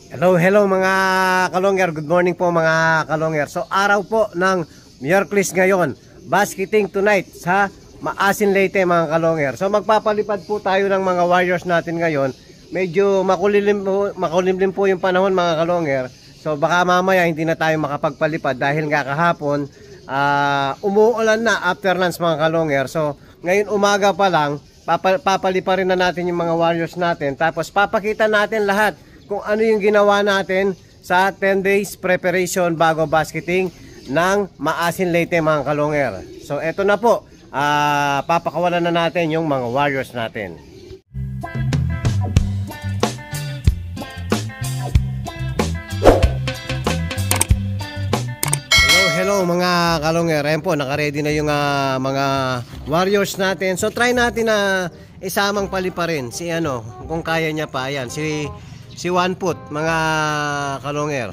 Hello mga kalongger. Good morning po mga kalongger. So araw po ng Miyerkules ngayon. Basketing tonight sa Maasin Leyte mga kalongger. So magpapalipad po tayo ng mga warriors natin ngayon. Medyo makulimlim po yung panahon mga kalongger. So baka mamaya hindi na tayo makapagpalipad dahil nga kahapon umuulan na after lunch mga kalongger. So ngayon umaga pa lang papaliparin na natin yung mga warriors natin. Tapos papakita natin lahat kung ano yung ginawa natin sa 10 days preparation bago basketing ng Maasin Leyte mga kalongger. So eto na po, papakawalan na natin yung mga warriors natin. Hello mga kalongger. Ayan po, nakaready na yung mga warriors natin. So try natin na isamang paliparin si kung kaya niya pa. Ayan, si One Foot mga kalongger.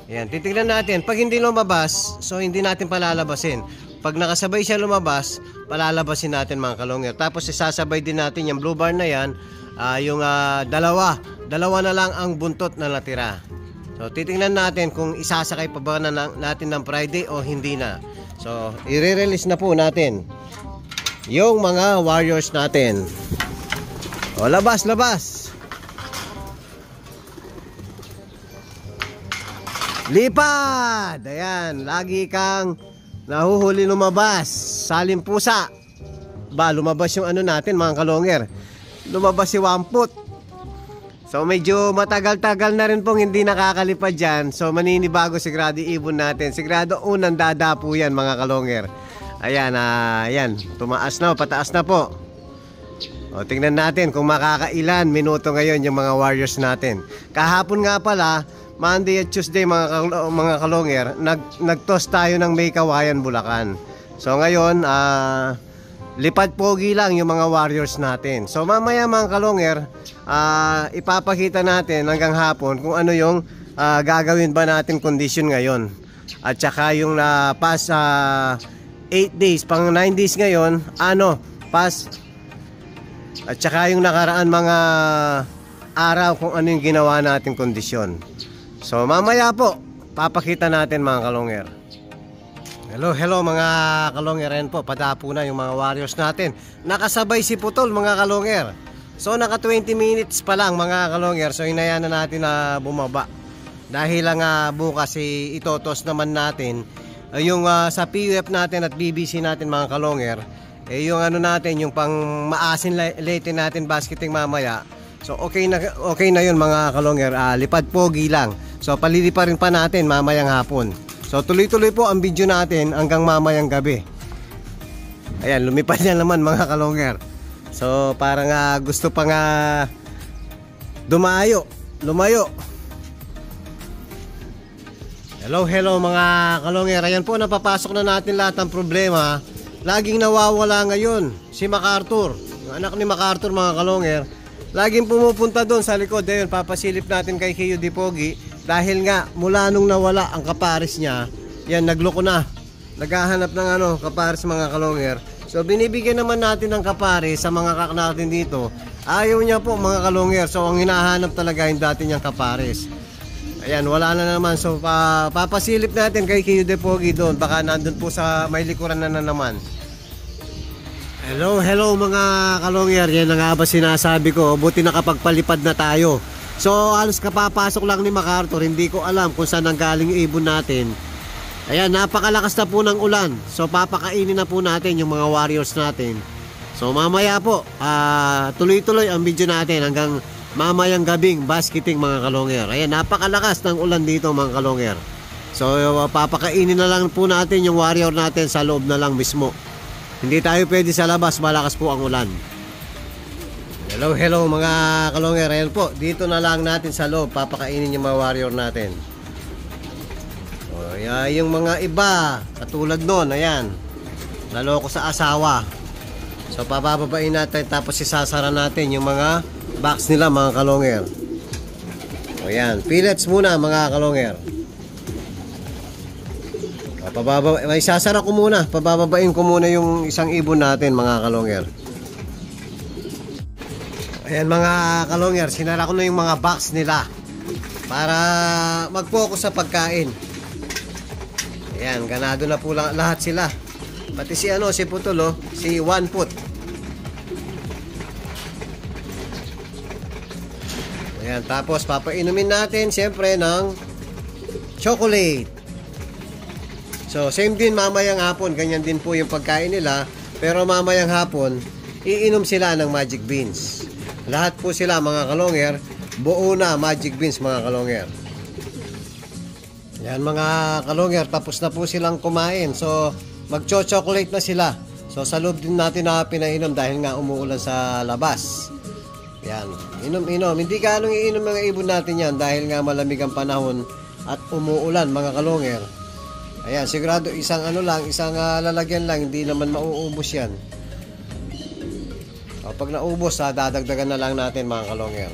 Ayan, titignan natin. Pag hindi lumabas, so hindi natin palalabasin. Pag nakasabay siya lumabas, palalabasin natin mga kalongger. Tapos isasabay din natin yung blue bar na yan, yung dalawa na lang ang buntot na natira. So titignan natin kung isasakay pa ba natin ng Friday o hindi na. So i-release na po natin yung mga warriors natin. O labas. Lipad! Ayan, lagi kang nahuhuli lumabas. Salim pusa. Lumabas yung natin mga kalongger. Lumabas si One Foot. So medyo matagal-tagal na rin pong hindi nakakalipad dyan. So maninibago sigurado ibon natin. Sigurado unang dadapo yan mga kalongger. Ayan, ayan, tumaas na, pataas na po. O tingnan natin kung makakailan minuto ngayon yung mga warriors natin. Kahapon nga pala, Monday at Tuesday mga kalongger, nag-toss tayo ng May Kawayan, Bulacan. So ngayon, lipad pogi lang yung mga warriors natin. So mamaya mga kalongger, ipapakita natin hanggang hapon kung ano yung gagawin ba natin condition ngayon. At saka yung past 8 days, pang 9 days ngayon, past. At saka yung nakaraan mga araw kung ano yung ginawa natin kondisyon. So mamaya po papakita natin mga kalongger. Hello mga kalongger. Ayan po, padapo na yung mga warriors natin. Nakasabay si Putol mga kalongger. So naka 20 minutes pa lang mga kalongger. So hinayaan na natin na bumaba. Dahil lang bukas itotos naman natin yung sa PUF natin at BBC natin mga kalongger. Yung natin, yung pang Maasin Leyte natin basketing mamaya. So okay na yun mga kalongger. Lipad pogi lang. So paliliparin pa natin mamayang hapon. So tuloy-tuloy po ang video natin hanggang mamayang gabi. Ayan, lumipad na naman mga kalongger. So parang gusto pa lumayo. Hello mga kalongger. Ayan po, napapasok na natin lahat ng problema. Laging nawawala ngayon si MacArthur, yung anak ni MacArthur mga kalongger. Laging pumupunta doon sa likod. Ayun, papasilip natin kay Kiyo Di Pogi. Dahil nga, mula nung nawala ang kapares niya, yan, nagloko na. Naghahanap ng kapares mga kalongger. So, binibigyan naman natin ng kapares sa mga kak natin dito. Ayaw niya po mga kalongger. So, ang hinahanap talaga yung dati niyang kapares. Ayan, wala na naman. So, papasilip natin kay Kiyo Di Pogi doon. Baka nandun po sa may likuran na naman. Hello mga kalongger. Yan na nga ba sinasabi ko. Buti nakapagpalipad na tayo. So halos kapapasok lang ni MacArthur. Hindi ko alam kung saan nanggaling yung ibon natin. Ayan, napakalakas na po ng ulan. So papakainin na po natin yung mga warriors natin. So mamaya po tuloy-tuloy ang video natin hanggang mamayang gabing basketing mga kalongger. Ayan, napakalakas ng ulan dito mga kalongger. So papakainin na lang po natin yung warrior natin sa loob na lang mismo. Hindi tayo pwede sa labas, malakas po ang ulan. Hello mga kalongger. Ayan po, dito na lang natin sa loob papakainin yung mga warrior natin. O, yung mga iba katulad nun, ayan, naloko sa asawa. So papababain natin, tapos isasara natin yung mga box nila mga kalongger. O yan, pellets muna mga kalongger. May sasara ko muna, pabababain ko muna yung isang ibon natin mga kalongger. Ayan mga kalongger, sinara ko na yung mga box nila. para mag-focus sa pagkain. Ayan, ganado na po lahat sila. Pati si si Putol, si One Foot. Ayan, tapos papainumin natin siyempre ng chocolate. So, same din mamayang hapon, ganyan din po yung pagkain nila. Pero mamayang hapon, iinom sila ng Magic Beans. Lahat po sila mga kalonger, buo na Magic Beans mga kalonger. Yan mga kalonger, tapos na po silang kumain. So, magcho-chocolate na sila. So, sa loob din natin na pinainom dahil nga umuulan sa labas. Yan, inom-inom. Hindi ganong iinom mga ibon natin yan dahil nga malamig ang panahon at umuulan mga kalonger. Ayan, sigurado isang isang lalagyan lang, hindi naman mauubos yan. O, pag naubos, dadagdagan na lang natin mga kalonger.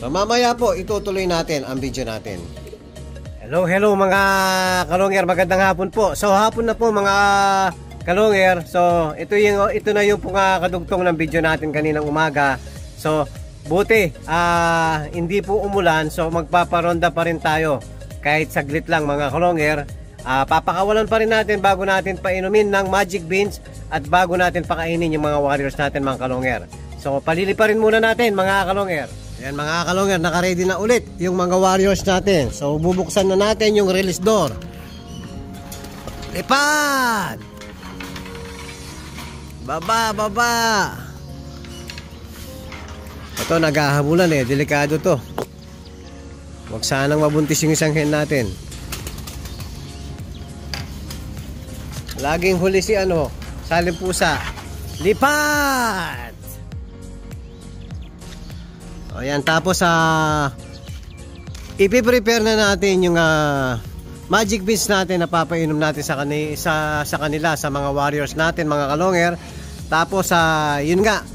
So mamaya po, itutuloy natin ang video natin. Hello mga kalonger, magandang hapon po. So hapon na po mga kalonger. So ito na yung kadugtong ng video natin kaninang umaga. So buti, hindi po umulan, so magpaparonda pa rin tayo. Kahit saglit lang mga kalonger, papakawalan pa rin natin bago natin painumin ng Magic Beans at bago natin pakainin yung mga warriors natin mga kalonger. So palili pa rin muna natin mga kalonger. Ayan mga kalonger, naka-ready na ulit yung mga warriors natin. So bubuksan na natin yung release door. Lipad! Baba! Ito naghahabulan delikado to. Huwag sanang mabuntis yung isang hen natin. Laging huli si saling pusa. Lipat! O yan, tapos ipiprepare na natin yung Magic Beans natin na papainom natin sa kanila, sa mga warriors natin mga kalonger. Tapos yun nga,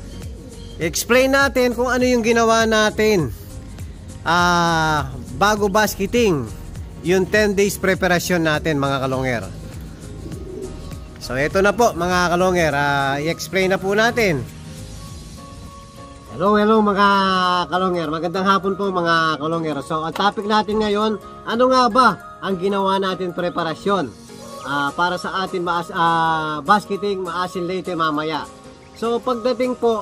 explain natin kung ano yung ginawa natin bago basketing, yung 10 days preparation natin mga kalonger. So ito na po mga kalonger, i-explain na po natin. Hello mga kalonger, magandang hapon po mga kalonger. So ang topic natin ngayon, ano nga ba ang ginawa natin preparasyon para sa atin basketing maasin late mamaya. So pagdating po,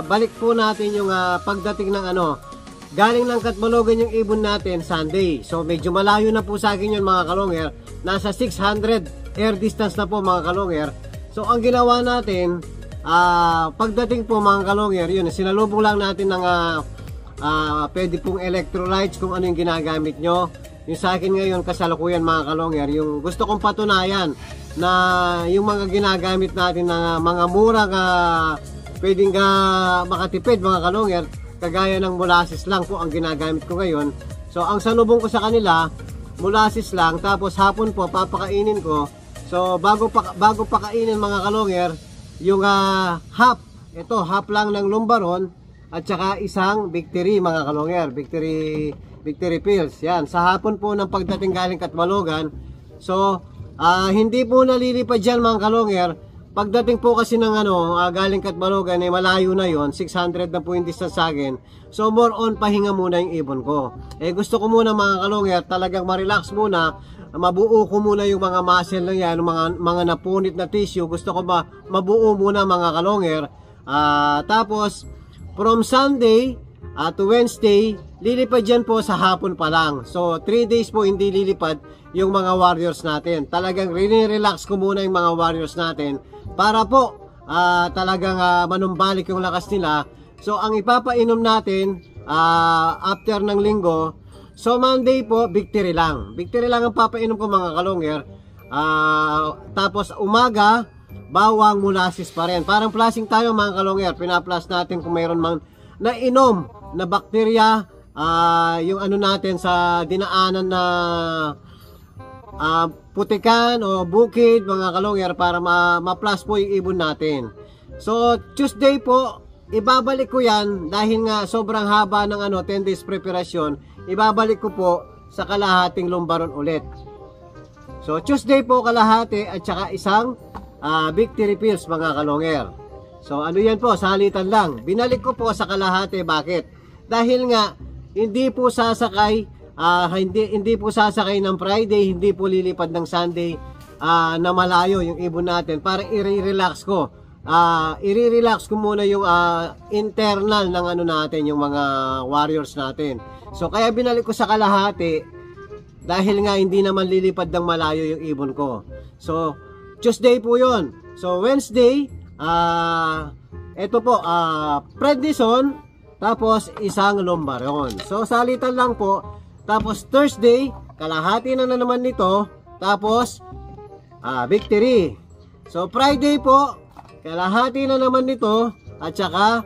balik po natin yung pagdating ng galing ng Catbalogan yung ibon natin Sunday. So medyo malayo na po sa akin yun mga kalonger. Nasa 600 air distance na po mga kalonger. So ang ginawa natin, pagdating po mga kalonger, yun, sinalubong lang natin ng pwede pong electrolytes kung ano yung ginagamit nyo. Yung sa akin ngayon kasalukuyan mga kalonger, yung gusto kong patunayan na yung mga ginagamit natin na mga murang pwedeng makatipid mga kalonger, kagaya ng molasses lang po ang ginagamit ko ngayon. So ang salubong ko sa kanila, molasses lang, tapos hapon po papakainin ko. So bago pakainin mga kalonger, yung half lang ng Lumbaron at saka isang Victory mga kalonger, Victory pills. Yan, sa hapon po ng pagdating galing Catbalogan. So hindi po nalilipad dyan mga kalonger. Pagdating po kasi ng galing Catbalogan, malayo na yon, 600 na po yung distance sa akin. So more on pahinga muna yung ibon ko. Gusto ko muna mga kalonger, talagang ma-relax muna, mabuo ko muna yung mga muscle na yan, mga napunit na tissue. Gusto ko mabuo muna mga kalonger. Tapos from Sunday to Wednesday, lilipad dyan po sa hapon pa lang. So 3 days po hindi lilipad yung mga warriors natin. Talagang relax ko muna yung mga warriors natin para po talagang manumbalik yung lakas nila. So ang ipapainom natin after ng linggo, so Monday po Victory lang. Victory lang ang papainom ko mga kalonger. Tapos umaga, bawang molasses pa rin. Parang plasing tayo mga kalonger. Pinaplas natin kung mayroon mang nainom na bakterya, yung natin sa dinaanan na putikan o bukid mga kalonger, para ma-plus po yung ibon natin. So Tuesday po, ibabalik ko yan dahil nga sobrang haba ng 10 days preparation. Ibabalik ko po sa kalahating Lumbaron ulit. So Tuesday po kalahati at saka isang Victory pills mga kalonger. So yan po, salitan lang. Binalik ko po sa kalahati. Bakit? Dahil nga hindi po sasakay, hindi po sasakay ng Friday, hindi po lilipad ng Sunday na malayo yung ibon natin para i-relax ko. I-relax ko muna yung internal ng ano natin, yung mga warriors natin. So kaya binalik ko sa kalahati dahil nga hindi naman lilipad ng malayo yung ibon ko. So Tuesday po yun. So Wednesday, ito po, prednison, tapos isang lumbaron. So salitan lang po. Tapos Thursday, kalahati na naman nito, tapos victory. So Friday po, kalahati na naman nito, at saka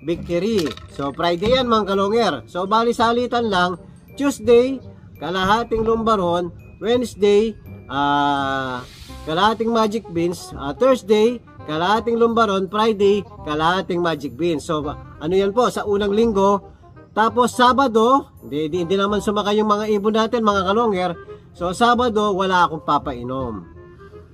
victory. So Friday yan mga kalonger. So bali salitan lang, Tuesday, kalahating lumbaron, Wednesday, kalahating magic beans, Thursday, kalahating lumbaron, Friday, kalahating magic beans. So ano yan po, sa unang linggo. Tapos Sabado, hindi naman sumakay yung mga ibon natin mga kalonger. So Sabado, wala akong papainom.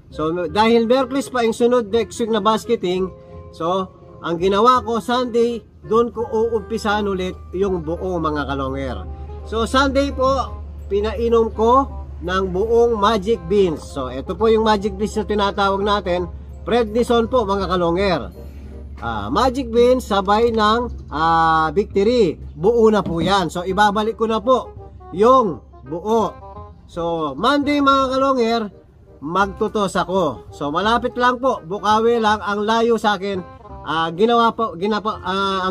So dahil Merkulis pa yung sunod next week na basketing, so ang ginawa ko Sunday, doon ko uumpisahan ulit yung buong mga kalonger. So Sunday po, pinainom ko ng buong magic beans. So ito po yung magic beans na tinatawag natin, prednison po mga kalonger. Magic beans sabay ng victory, buo na po yan. So ibabalik ko na po yung buo. So Monday mga kalonger, magtutos ako. So malapit lang po, Bukawi lang ang layo sa akin. Ang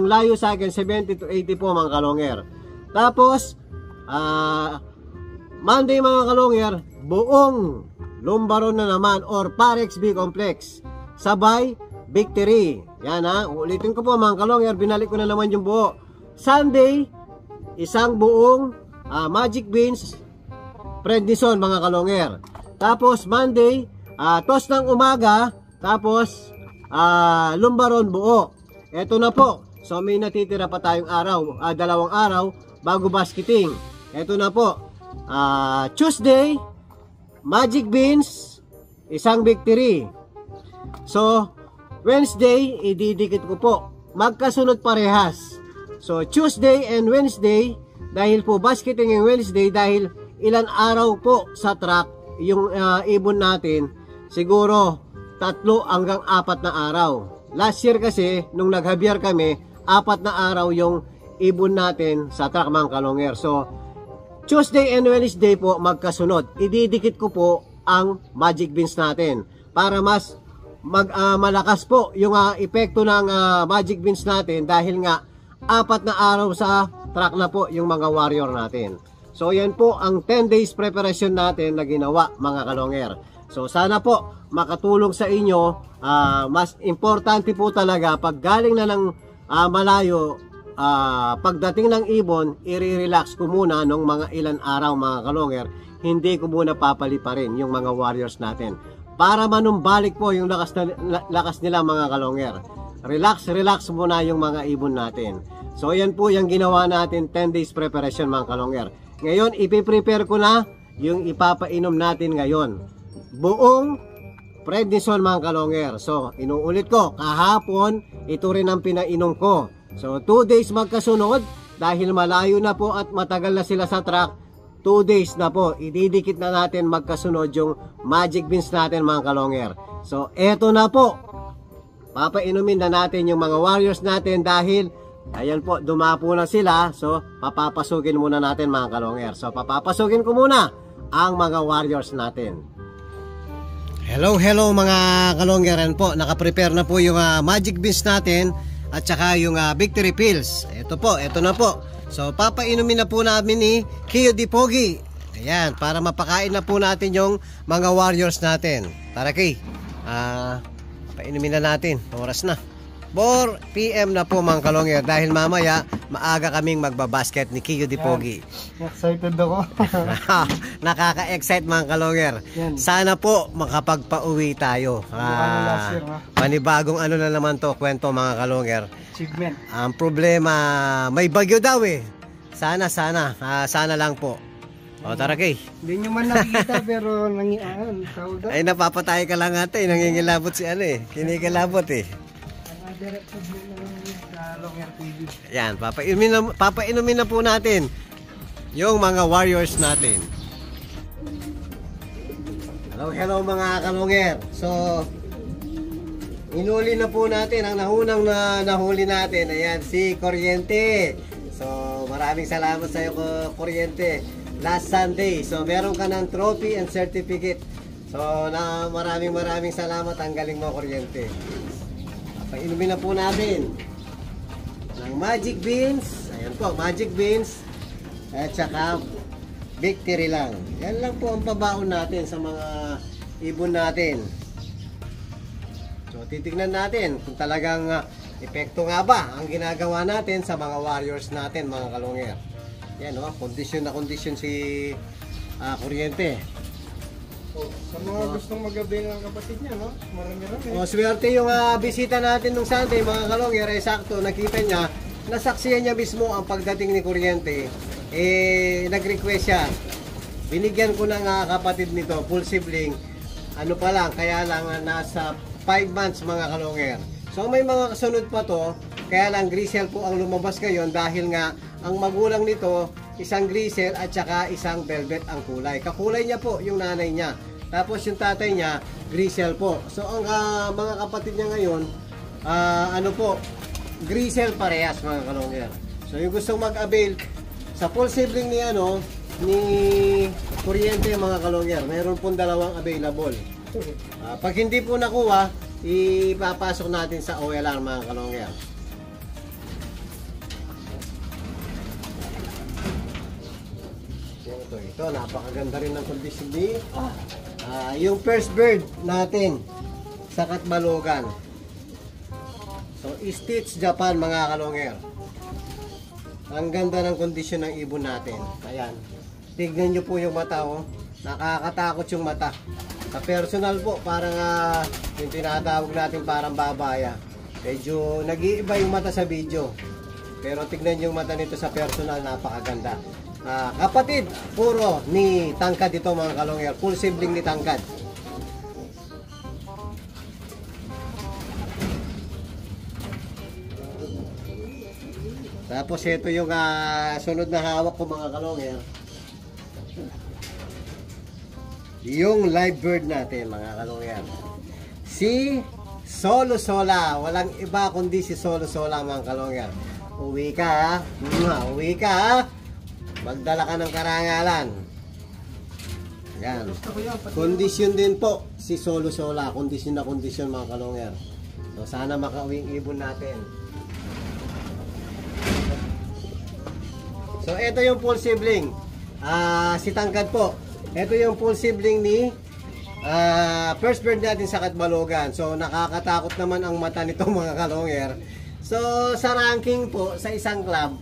layo sa akin 70 to 80 po mga kalonger. Tapos Monday mga kalonger, buong lumbaron na naman or Parex B complex sabay victory. Yan ulitin ko po mga kalonger, binalik ko na naman yung buo. Sunday, isang buong magic beans, prednison mga kalonger. Tapos Monday, toss ng umaga, tapos lumbaron buo. Eto na po. So may natitira pa tayong araw, dalawang araw bago basketing. Eto na po. Tuesday, magic beans, isang victory. So Wednesday, ididikit ko po. Magkasunod parehas. So Tuesday and Wednesday, dahil po basketing yung Wednesday, dahil ilan araw po sa track yung ibon natin, siguro 3 hanggang 4 na araw. Last year kasi, nung naghabyar kami, 4 na araw yung ibon natin sa track mga kalonger. So Tuesday and Wednesday po magkasunod. Ididikit ko po ang magic beans natin para mas malakas po yung epekto ng magic beans natin, dahil nga 4 na araw sa track na po yung mga warrior natin. So yan po ang 10 days preparation natin na ginawa mga kalonger. So sana po makatulong sa inyo. Mas importante po talaga pag galing na ng malayo, pagdating ng ibon, i-relax ko muna nung mga ilan araw mga kalonger. Hindi ko muna papaliparin yung mga warriors natin para manumbalik po yung lakas nila mga kalonger. Relax muna yung mga ibon natin. So yan po yung ginawa natin 10 days preparation mga kalonger. Ngayon ipiprepare ko na yung ipapainom natin ngayon. Buong prednison mga kalonger. So inuulit ko, kahapon ito rin ang pinainom ko. So 2 days magkasunod, dahil malayo na po at matagal na sila sa track. 2 days na po, ididikit na natin magkasunod yung magic beans natin mga kalonger. So eto na po, papainumin na natin yung mga warriors natin, dahil ayan po, dumapo na sila. So papapasukin muna natin mga kalonger. So papapasukin ko muna ang mga warriors natin. Hello mga kalongeran po, nakaprepare na po yung magic beans natin at saka yung victory pills. Ito na po. So papainumin na po namin ni Kio Di Pogi. Ayan, para mapakain na po natin yung mga warriors natin. Tara Kay, painumin na natin. Oras na 4 PM na po mga kalonger, dahil mamaya maaga kaming magbabasket ni Kio Di Pogi. Excited ako. Nakaka-excite mga kalonger. Sana po makapagpauwi tayo. Panibagong ano na naman to kwento mga kalonger. Achievement. Ang problema, may bagyo daw eh. Sana lang po. O tara Kay. Hindi nyo man nakikita pero ay napapatay ka lang ate, nangingilabot si ano eh. Kinikilabot eh. Longer TV. Ayan, papainumin na po natin yung mga warriors natin. Hello mga kalongger. So, inuli na po natin ang nahunang nahuli natin. Ayan, si Kuryente. So, maraming salamat sa iyo, Kuryente. Last Sunday. So, meron ka ng trophy and certificate. So, maraming salamat. Ang galing mo, Kuryente. Painumin na po natin ng Magic Beans. Ayan po, Magic Beans. At saka victory lang. Yan lang po ang pabaon natin sa mga ibon natin. So, titignan natin kung talagang epekto nga ba ang ginagawa natin sa mga warriors natin, mga kalongger. Yan, kondisyon na kondisyon si Kuryente. Sa mga gustong mag-avail ng kapatid niya, no? Marami-rami. Swerte yung bisita natin nung Sunday, mga kalongger. Sakto, nakita niya, nasaksiyan niya mismo ang pagdating ni Kuryente. Nag-request siya. Binigyan ko ng kapatid nito, full sibling. Ano pa lang, kaya lang nasa 5 months, mga kalongger. So may mga kasunod pa to, kaya lang grisel po ang lumabas ngayon dahil nga ang magulang nito, isang grisel at saka isang velvet ang kulay. Kakulay niya po yung nanay niya. Tapos yung tatay niya, grisel po. So ang mga kapatid niya ngayon, ano po, grisel parehas, mga kalongger. So yung gustong mag-avail sa full sibling ni Kuryente, mga kalongger, mayroon pong dalawang available. Pag hindi po nakuha, ipapasok natin sa OLR, mga kalongger. Ito, napakaganda rin ng kondisyon ni yung first bird natin sa Katbalogan. So, Stitch Japan, mga kalongger. Ang ganda ng kondisyon ng ibon natin. Ayan. Tignan nyo po yung mata, nakakatakot yung mata. Sa personal po, parang yung tinatawag natin parang babaya. Medyo nag-iiba yung mata sa video. Pero tignan yung mata nito sa personal, napakaganda. Kapatid, puro ni Tangkad ito, mga kalongger. Full sibling ni Tangkad. Tapos ito yung sunod na hawak ko, mga kalongger. Yung live bird natin, mga kalongger. Si Solo Sola. Walang iba kundi si Solo Sola, mga kalongger. Uwi ka, uwi ka. Magdala ka ng karangalan. Yan. Kondisyon din po si Solo Sola. Kondisyon na kondisyon, mga kalongger. So sana makauwi ang ibon natin. So ito yung full sibling. Si Tangkad po. Ito yung full sibling ni first bird natin sa Katbalogan. So nakakatakot naman ang mata nitong mga kalongger. So sa ranking po sa isang club,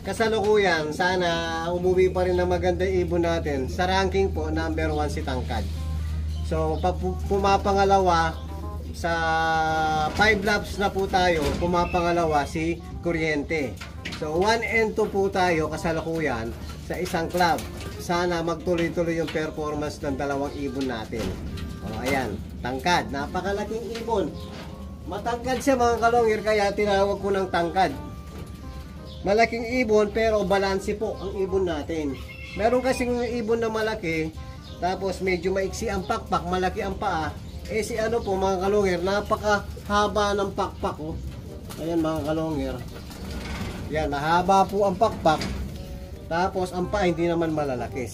kasalukuyan, sana umuwi pa rin na maganda ibon natin. Sa ranking po, number 1 si Tangkad. So pumapangalawa sa 5 laps na po tayo, pumapangalawa si Kuryente. So 1 and 2 po tayo kasalukuyan sa isang club. Sana magtuloy-tuloy yung performance ng dalawang ibon natin. O ayan, Tangkad, napakalaking ibon. Matangkad siya, mga kalongger, kaya tinawag ko ng Tangkad. Malaking ibon pero balanse po ang ibon natin. Meron kasing ibon na malaki, tapos medyo maiksi ang pakpak, malaki ang paa. Si ano po, mga kalongger, napakahaba ng pakpak. Ayan, mga kalongger. Yan, mahaba po ang pakpak. Tapos ang paa hindi naman malalaki.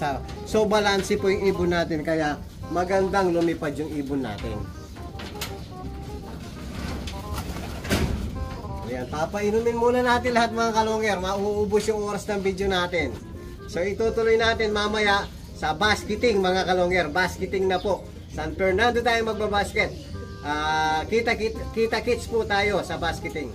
So balanse po yung ibon natin, kaya magandang lumipad yung ibon natin. Ayan, papainumin muna natin lahat, mga kalongger. Mauubos yung oras ng video natin. So itutuloy natin mamaya sa basketing, mga kalongger. Basketing na po. San Fernando tayo magbabasket. Kita-kits po tayo sa basketing.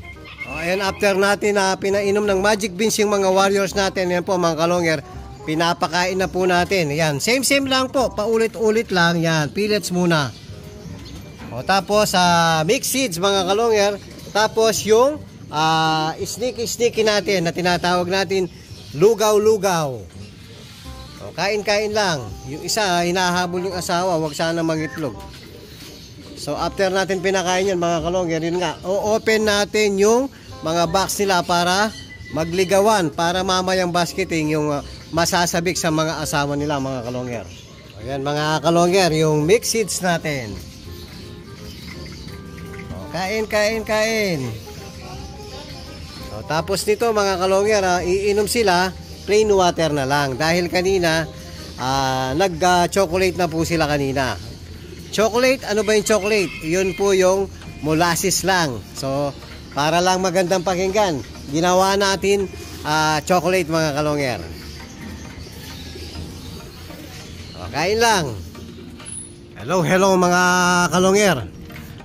Ayan, after natin pinainom ng Magic Beans yung mga warriors natin, yan po, mga kalongger, pinapakain na po natin. Yan, same lang po, paulit-ulit lang. Yan, pellets muna. Tapos mixed seeds, mga kalongger. Tapos yung sneaky natin na tinatawag natin lugaw-lugaw. Kain-kain lang. Yung isa, hinahabol yung asawa, wag sana mangitlog. So after natin pinakain yan, mga kalongger, yun nga, o-open natin yung mga box nila para magligawan, para mamayang basketing yung masasabik sa mga asawa nila, mga kalonger. Ayan mga kalonger, yung mixed seeds natin. Kain. So, tapos nito mga kalonger, iinom sila plain water na lang. Dahil kanina, nag-chocolate na po sila kanina. Chocolate, ano ba yung chocolate? Yun po yung molasses lang. So, para lang magandang pakinggan, ginawa natin chocolate mga kalonger. Kain lang. Hello mga kalonger.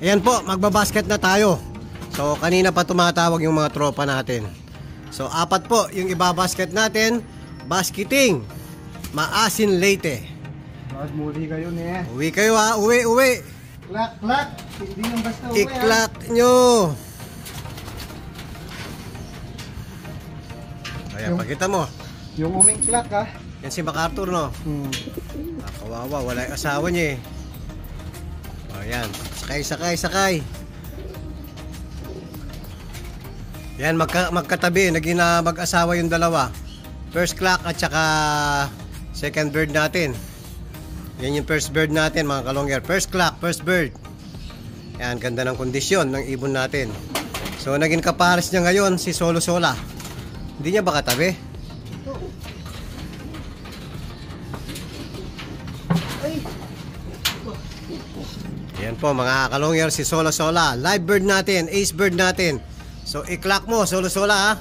Ayan po, magbabasket na tayo. So kanina pa tumatawag yung mga tropa natin. So 4 po yung ibabasket natin. Basketing Maasin Leyte. Bakit muli kayo niya? Uwi kayo ha, uwi. Klak. Hindi yung basta uwi. Iklak nyo. Ayan, pakita mo. Yung uming klak ha. Yan si MacArthur no. Kawawa, wala yung asawa niya eh. O yan, sakay. Yan, magkatabi, naging mag-asawa yung dalawa. First clock at saka second bird natin. Yan yung first bird natin mga kalonger. First clock, first bird. Yan, ganda ng kondisyon ng ibon natin. So naging kapares niya ngayon si Solo Sola. Hindi niya ba katabi? Yan po mga kalonger, si Solo Sola. Live bird natin, ace bird natin. So i-clock mo Solo Sola ha.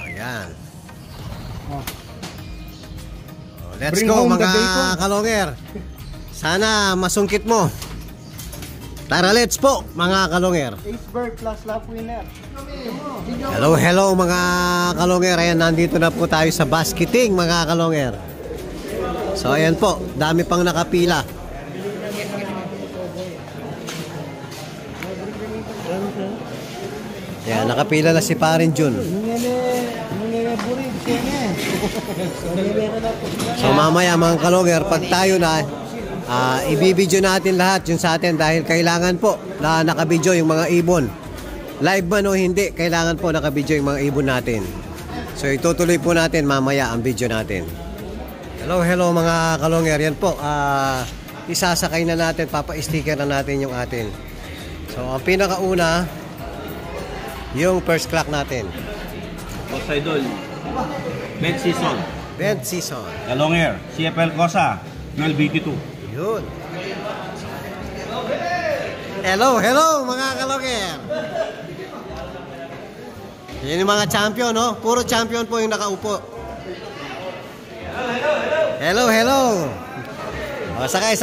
Ayan. Let's Bring go home the mga bacon. kalonger. Sana masungkit mo. Tara, let's po mga kalonger. Ace bird plus lap winner. Hello mga kalonger. Ayan, nandito na po tayo sa basketing mga kalonger. So ayan po, dami pang nakapila. Ayan, nakapila na si Parin Jun. So mamaya mga kalonger, pag tayo na ibibidyo natin lahat yung sa atin dahil kailangan po na nakabidyo yung mga ibon. Live man o hindi, kailangan po nakabidyo yung mga ibon natin. So itutuloy po natin mamaya ang video natin. Hello mga kalonger. Yan po, isasakay na natin, papa-sticker na natin yung atin. So ang pinakauna, yung first clock natin. Boss Idol, Bed Season. Kalonger, CFL Cosa, 1282. yun. Hello mga kalonger. Yan yung mga champion, no? Puro champion po yung nakaupo. Hello. O, sakay.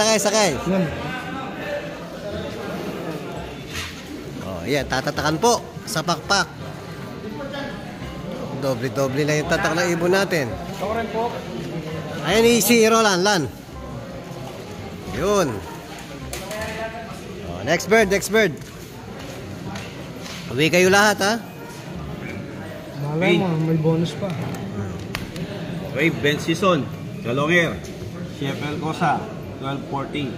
O, yan, tatatakan po sa pakpak. Doble na yung tatak ng ibon natin. Soren po. Ayan, easy, Lan. Yun. O, next bird. Uwi kayo lahat, ha? Malay mo, may bonus pa. Okay, Ben Season, Kalonger, CFL Cosa, 1240.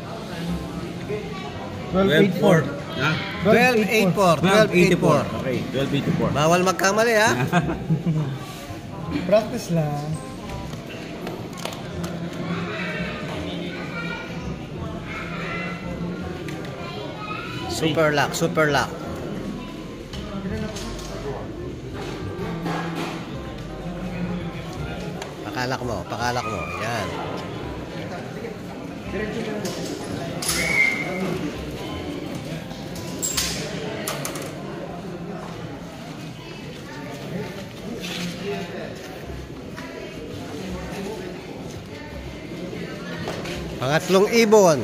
1284. Ha? 1284. Okay, 1284. Bawal magkamali, ha? Practice lang. Super lock. Pakalak mo. Yan. Pangatlong ibon.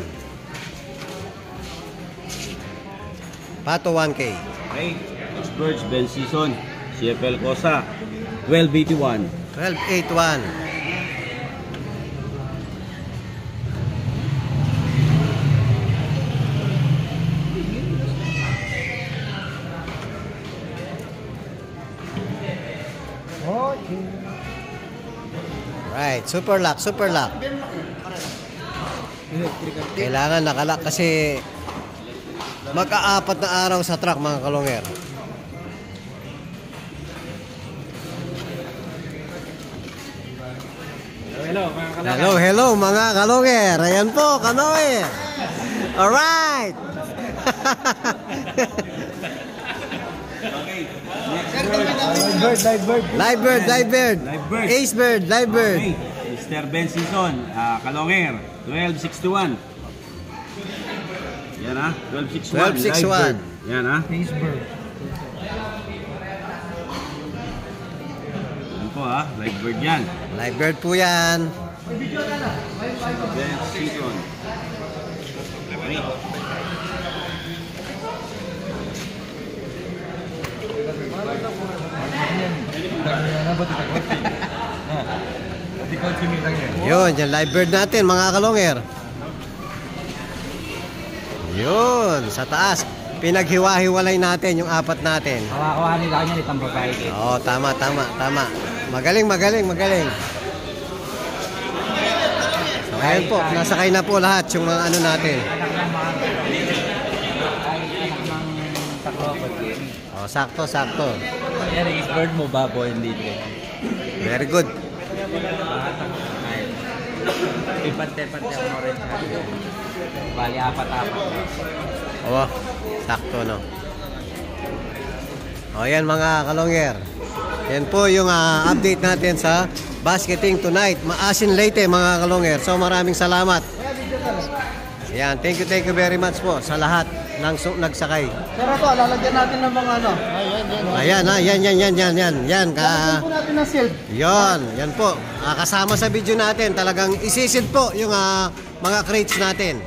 Pato 1K. Okay, next birds, Ben Season, CFL Cosa, 1281. 1281. Okay. Right, super lock. Kailangan nakalak kasi Mag-aapat na araw sa truck mga kalonger. Hello mga kalonger. Ayan po, kanoe. Alright. Live bird. Ace bird, live bird. Okay. Mr. Ben Season, Kalonger, 1261. Yan 1261. 1261. Yan Ace bird. Yan po live bird yan. Live bird po yan. Ben Season. Okay. Yun, yung live bird natin mga kalonger. Yun, sa taas. Pinaghiwa-hiwalay natin yung apat natin. Kawakuha nila kanya itang babae. Oo, tama. Magaling. So, ayun po, nasakay na po lahat yung mga ano natin. Anak ng taklopod. Oh, sakto. Yan, is bird mo baboy dito. Very good. Pipante-pante ang orange. Bali, apat-apat. Oh, sakto no. O yan mga kalonger. Yan po yung update natin sa basketing tonight. Maasin Leyte mga kalonger. So maraming salamat. Yan, thank you very much po sa lahat ng nagsakay. Sir, ito, lalagyan natin ng mga ano. Ayan yan. Lalagyan po natin ng shield. Yan po. Kasama sa video natin, talagang isisid po yung mga crates natin.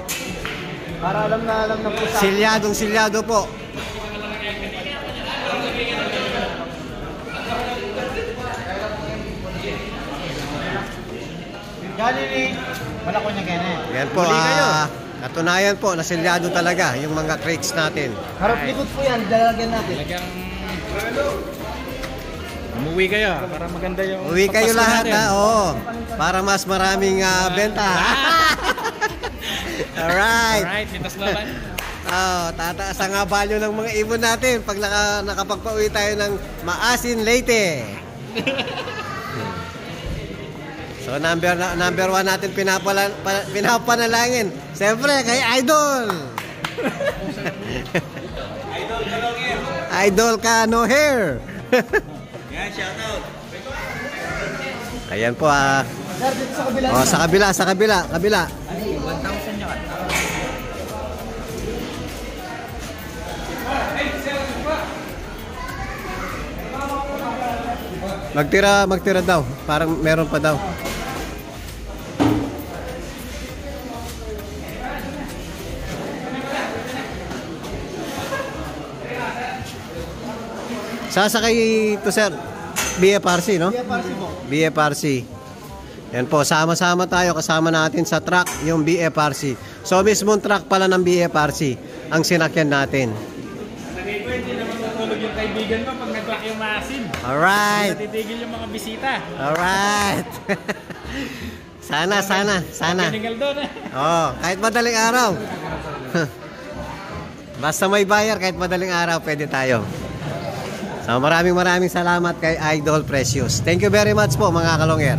Para alam na po sa Silyado po. Galili. Wala ko niya ganyan. Yan po, katunayan po, nasilyado talaga yung mga crates natin. Harap likod po yan, lalagyan natin. Umuwi kayo para maganda yung Uwi kayo lahat oo. Para mas maraming benta. Alright. Sitas laban. Tataas ang value ng mga ibon natin pag nakapagpauwi tayo ng Maasin Leyte. So number 1 natin pinapanalangin. Siyempre kay Idol. Idol ka no hair. Yan, shout out. Ayan po Sir, dito sa kabila. sa kabila. 1,000 niya ka. Magtira daw. Parang meron pa daw. Sasakay ito sir. BFRC no? BFRC po. BFRC. Yan po, sama-sama tayo, kasama natin sa truck yung BFRC. So mismong truck pala ng BFRC ang sinakyan natin. Hindi naman matulog yung kaibigan mo pag nag-clock yung maasin. Alright. Natitigil yung mga bisita. Alright. sana. Tingal doon Kahit madaling araw. Basta may bayar, kahit madaling araw, pwede tayo. So maraming salamat kay Idol Precious. Thank you very much po mga kalonger.